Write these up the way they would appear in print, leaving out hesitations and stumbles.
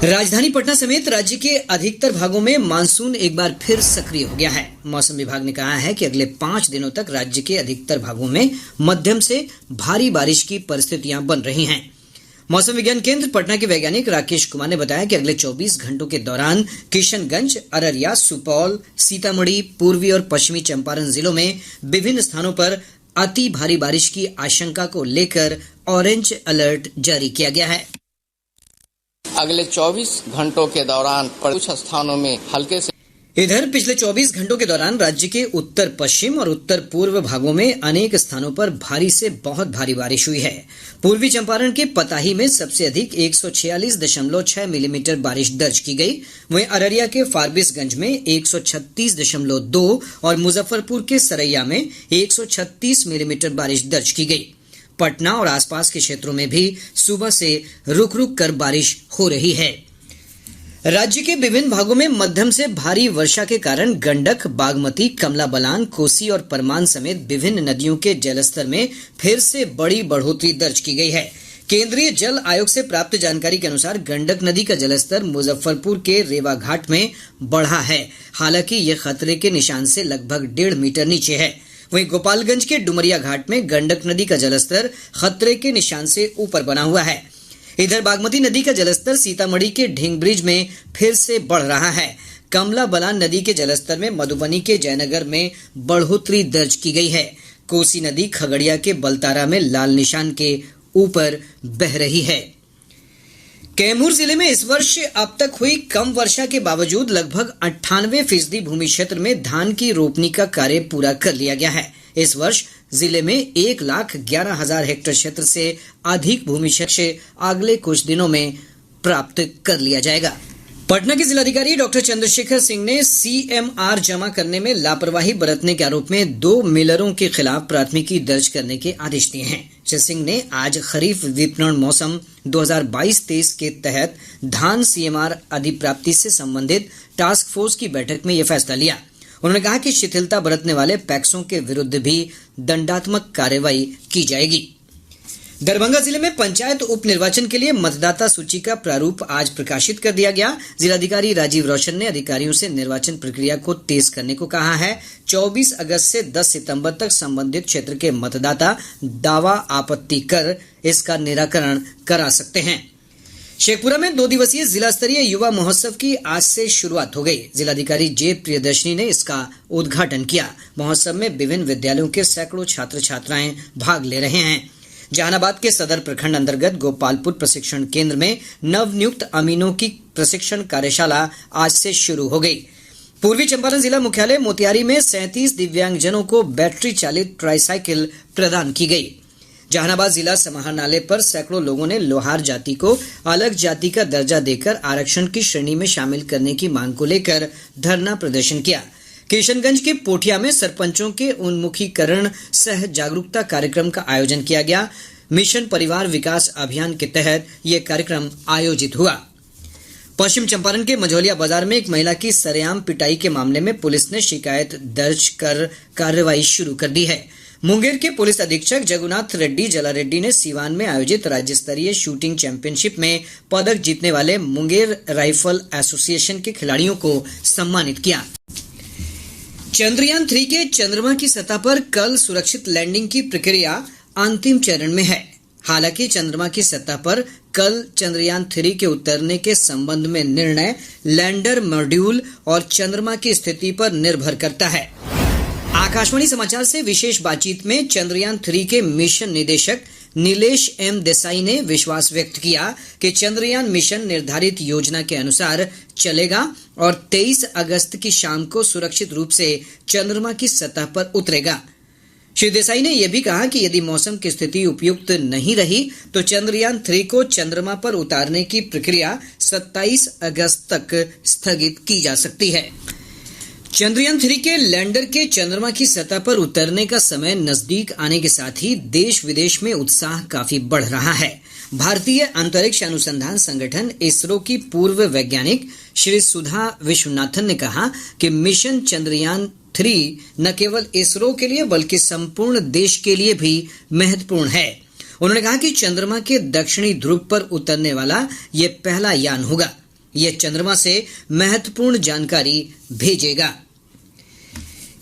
राजधानी पटना समेत राज्य के अधिकतर भागों में मानसून एक बार फिर सक्रिय हो गया है। मौसम विभाग ने कहा है कि अगले 5 दिनों तक राज्य के अधिकतर भागों में मध्यम से भारी बारिश की परिस्थितियां बन रही हैं। मौसम विज्ञान केंद्र पटना के वैज्ञानिक राकेश कुमार ने बताया कि अगले 24 घंटों के दौरान किशनगंज, अररिया, सुपौल, सीतामढ़ी, पूर्वी और पश्चिमी चंपारण जिलों में विभिन्न स्थानों पर अति भारी बारिश की आशंका को लेकर ऑरेंज अलर्ट जारी किया गया है। अगले 24 घंटों के दौरान कुछ स्थानों में हल्के से इधर पिछले 24 घंटों के दौरान राज्य के उत्तर पश्चिम और उत्तर पूर्व भागों में अनेक स्थानों पर भारी से बहुत भारी बारिश हुई है। पूर्वी चंपारण के पताही में सबसे अधिक 146.6 मिलीमीटर बारिश दर्ज की गई। वहीं अररिया के फारबिसगंज में 136.2 और मुजफ्फरपुर के सरैया में 136 मिलीमीटर बारिश दर्ज की गई। पटना और आसपास के क्षेत्रों में भी सुबह से रुक रुक कर बारिश हो रही है। राज्य के विभिन्न भागों में मध्यम से भारी वर्षा के कारण गंडक, बागमती, कमला बलान, कोसी और परमान समेत विभिन्न नदियों के जलस्तर में फिर से बड़ी बढ़ोतरी दर्ज की गई है। केंद्रीय जल आयोग से प्राप्त जानकारी के अनुसार गंडक नदी का जलस्तर मुजफ्फरपुर के रेवा घाट में बढ़ा है। हालांकि यह खतरे के निशान से लगभग 1.5 मीटर नीचे है। वहीं गोपालगंज के डुमरिया घाट में गंडक नदी का जलस्तर खतरे के निशान से ऊपर बना हुआ है। इधर बागमती नदी का जलस्तर सीतामढ़ी के ढिंग ब्रिज में फिर से बढ़ रहा है। कमला बलान नदी के जलस्तर में मधुबनी के जयनगर में बढ़ोतरी दर्ज की गई है। कोसी नदी खगड़िया के बलतारा में लाल निशान के ऊपर बह रही है। कैमूर जिले में इस वर्ष अब तक हुई कम वर्षा के बावजूद लगभग 98% भूमि क्षेत्र में धान की रोपनी का कार्य पूरा कर लिया गया है। इस वर्ष जिले में 1,11,000 हेक्टेयर क्षेत्र से अधिक भूमि क्षेत्र अगले कुछ दिनों में प्राप्त कर लिया जाएगा। पटना के जिलाधिकारी डॉक्टर चंद्रशेखर सिंह ने सीएमआर जमा करने में लापरवाही बरतने के आरोप में 2 मिलरों के खिलाफ प्राथमिकी दर्ज करने के आदेश दिए हैं। श्री सिंह ने आज खरीफ विपणन मौसम 2022-23 के तहत धान सीएमआर अधिप्राप्ति से संबंधित टास्क फोर्स की बैठक में यह फैसला लिया। उन्होंने कहा कि शिथिलता बरतने वाले पैक्सों के विरुद्ध भी दंडात्मक कार्रवाई की जाएगी। दरभंगा जिले में पंचायत उप निर्वाचन के लिए मतदाता सूची का प्रारूप आज प्रकाशित कर दिया गया। जिलाधिकारी राजीव रोशन ने अधिकारियों से निर्वाचन प्रक्रिया को तेज करने को कहा है। 24 अगस्त से 10 सितंबर तक संबंधित क्षेत्र के मतदाता दावा आपत्ति कर इसका निराकरण करा सकते हैं। शेखपुरा में 2 दिवसीय जिला स्तरीय युवा महोत्सव की आज से शुरुआत हो गई। जिलाधिकारी जे प्रियदर्शनी ने इसका उद्घाटन किया। महोत्सव में विभिन्न विद्यालयों के सैकड़ों छात्र छात्राएं भाग ले रहे हैं। जहानाबाद के सदर प्रखंड अंतर्गत गोपालपुर प्रशिक्षण केंद्र में नवनियुक्त अमीनों की प्रशिक्षण कार्यशाला आज से शुरू हो गई। पूर्वी चंपारण जिला मुख्यालय मोतिहारी में 37 दिव्यांगजनों को बैटरी चालित ट्राईसाइकिल प्रदान की गई। जहानाबाद जिला समाहरणालय पर सैकड़ों लोगों ने लोहार जाति को अलग जाति का दर्जा देकर आरक्षण की श्रेणी में शामिल करने की मांग को लेकर धरना प्रदर्शन किया। किशनगंज के पोठिया में सरपंचों के उन्मुखीकरण सह जागरूकता कार्यक्रम का आयोजन किया गया। मिशन परिवार विकास अभियान के तहत यह कार्यक्रम आयोजित हुआ। पश्चिम चंपारण के मझौलिया बाजार में एक महिला की सरेआम पिटाई के मामले में पुलिस ने शिकायत दर्ज कर कार्रवाई शुरू कर दी है। मुंगेर के पुलिस अधीक्षक जगुनाथ रेड्डी जला रेड्डी ने सीवान में आयोजित राज्य स्तरीय शूटिंग चैंपियनशिप में पदक जीतने वाले मुंगेर राइफल एसोसिएशन के खिलाड़ियों को सम्मानित किया। चंद्रयान 3 के चंद्रमा की सतह पर कल सुरक्षित लैंडिंग की प्रक्रिया अंतिम चरण में है। हालांकि चंद्रमा की सतह पर कल चंद्रयान 3 के उतरने के संबंध में निर्णय लैंडर मॉड्यूल और चंद्रमा की स्थिति पर निर्भर करता है। आकाशवाणी समाचार से विशेष बातचीत में चंद्रयान 3 के मिशन निदेशक नीलेश एम देसाई ने विश्वास व्यक्त किया कि चंद्रयान मिशन निर्धारित योजना के अनुसार चलेगा और 23 अगस्त की शाम को सुरक्षित रूप से चंद्रमा की सतह पर उतरेगा। श्री देसाई ने यह भी कहा कि यदि मौसम की स्थिति उपयुक्त नहीं रही तो चंद्रयान 3 को चंद्रमा पर उतारने की प्रक्रिया 27 अगस्त तक स्थगित की जा सकती है। चंद्रयान 3 के लैंडर के चंद्रमा की सतह पर उतरने का समय नजदीक आने के साथ ही देश विदेश में उत्साह काफी बढ़ रहा है। भारतीय अंतरिक्ष अनुसंधान संगठन इसरो की पूर्व वैज्ञानिक श्री सुधा विश्वनाथन ने कहा कि मिशन चंद्रयान 3 न केवल इसरो के लिए बल्कि संपूर्ण देश के लिए भी महत्वपूर्ण है। उन्होंने कहा कि चंद्रमा के दक्षिणी ध्रुव पर उतरने वाला यह पहला यान होगा। यह चंद्रमा से महत्वपूर्ण जानकारी भेजेगा।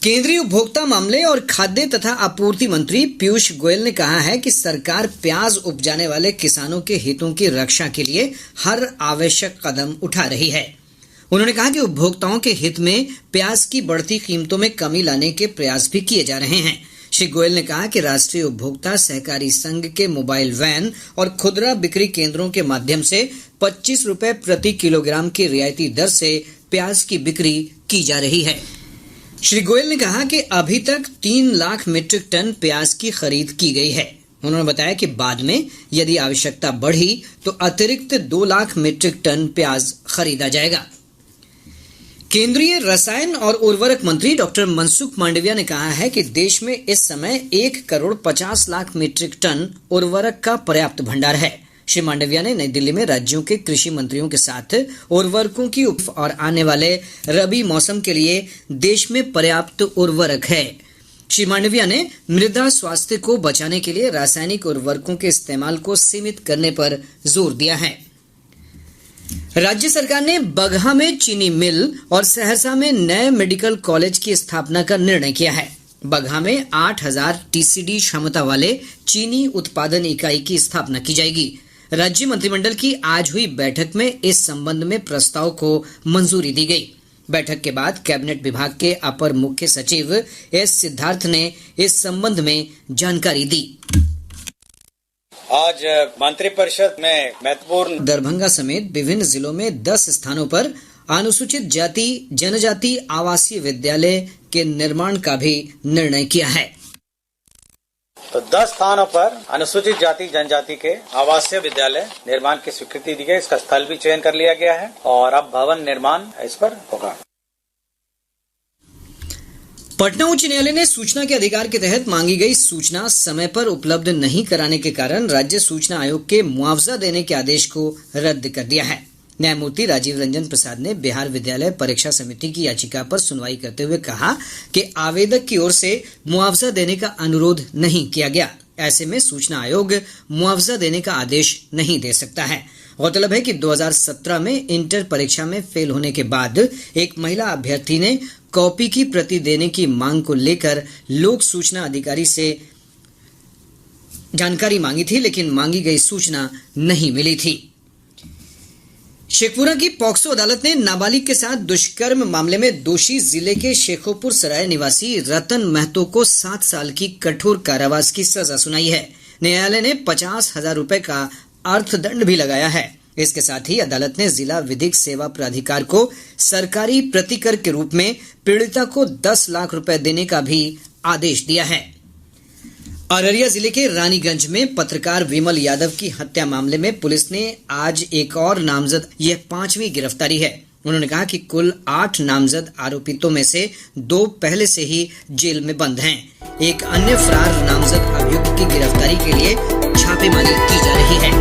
केंद्रीय उपभोक्ता मामले और खाद्य तथा आपूर्ति मंत्री पीयूष गोयल ने कहा है कि सरकार प्याज उपजाने वाले किसानों के हितों की रक्षा के लिए हर आवश्यक कदम उठा रही है। उन्होंने कहा कि उपभोक्ताओं के हित में प्याज की बढ़ती कीमतों में कमी लाने के प्रयास भी किए जा रहे हैं। श्री गोयल ने कहा कि राष्ट्रीय उपभोक्ता सहकारी संघ के मोबाइल वैन और खुदरा बिक्री केंद्रों के माध्यम से 25 रुपए प्रति किलोग्राम की रियायती दर से प्याज की बिक्री की जा रही है। श्री गोयल ने कहा कि अभी तक 3 लाख मीट्रिक टन प्याज की खरीद की गई है। उन्होंने बताया कि बाद में यदि आवश्यकता बढ़ी तो अतिरिक्त 2 लाख मीट्रिक टन प्याज खरीदा जाएगा। केंद्रीय रसायन और उर्वरक मंत्री डॉक्टर मनसुख मांडविया ने कहा है कि देश में इस समय 1,50,00,000 मीट्रिक टन उर्वरक का पर्याप्त भंडार है। श्री मांडविया ने नई दिल्ली में राज्यों के कृषि मंत्रियों के साथ उर्वरकों की और आने वाले रबी मौसम के लिए देश में पर्याप्त उर्वरक है। श्री मांडविया ने मृदा स्वास्थ्य को बचाने के लिए रासायनिक उर्वरकों के इस्तेमाल को सीमित करने पर जोर दिया है। राज्य सरकार ने बगहा में चीनी मिल और सहरसा में नए मेडिकल कॉलेज की स्थापना का निर्णय किया है। बगहा में 8,000 टीसीडी क्षमता वाले चीनी उत्पादन इकाई की स्थापना की जाएगी। राज्य मंत्रिमंडल की आज हुई बैठक में इस संबंध में प्रस्ताव को मंजूरी दी गई। बैठक के बाद कैबिनेट विभाग के अपर मुख्य सचिव एस सिद्धार्थ ने इस संबंध में जानकारी दी। आज मंत्रिपरिषद में महत्वपूर्ण दरभंगा समेत विभिन्न जिलों में 10 स्थानों पर अनुसूचित जाति जनजाति आवासीय विद्यालय के निर्माण का भी निर्णय किया है। तो 10 स्थानों पर अनुसूचित जाति जनजाति के आवासीय विद्यालय निर्माण की स्वीकृति दी गई। इसका स्थल भी चयन कर लिया गया है और अब भवन निर्माण इस पर होगा। पटना उच्च न्यायालय ने सूचना के अधिकार के तहत मांगी गई सूचना समय पर उपलब्ध नहीं कराने के कारण राज्य सूचना आयोग के मुआवजा देने के आदेश को रद्द कर दिया है। न्यायमूर्ति राजीव रंजन प्रसाद ने बिहार विद्यालय परीक्षा समिति की याचिका पर सुनवाई करते हुए कहा कि आवेदक की ओर से मुआवजा देने का अनुरोध नहीं किया गया। ऐसे में सूचना आयोग मुआवजा देने का आदेश नहीं दे सकता है। गौरतलब है कि 2017 में इंटर परीक्षा में फेल होने के बाद एक महिला अभ्यर्थी ने कॉपी की प्रति देने की मांग को लेकर लोक सूचना अधिकारी से जानकारी मांगी थी, लेकिन मांगी गई सूचना नहीं मिली थी। शेखपुरा की पॉक्सो अदालत ने नाबालिग के साथ दुष्कर्म मामले में दोषी जिले के शेखोपुर सराय निवासी रतन महतो को 7 साल की कठोर कारावास की सजा सुनाई है। न्यायालय ने 50,000 रुपए का अर्थदंड भी लगाया है। इसके साथ ही अदालत ने जिला विधिक सेवा प्राधिकार को सरकारी प्रतिकर के रूप में पीड़िता को 10 लाख रुपए देने का भी आदेश दिया है। अररिया जिले के रानीगंज में पत्रकार विमल यादव की हत्या मामले में पुलिस ने आज एक और नामजद, यह 5वीं गिरफ्तारी है। उन्होंने कहा कि कुल 8 नामजद आरोपितों में से 2 पहले से ही जेल में बंद हैं। एक अन्य फरार नामजद अभियुक्त की गिरफ्तारी के लिए छापेमारी की जा रही है।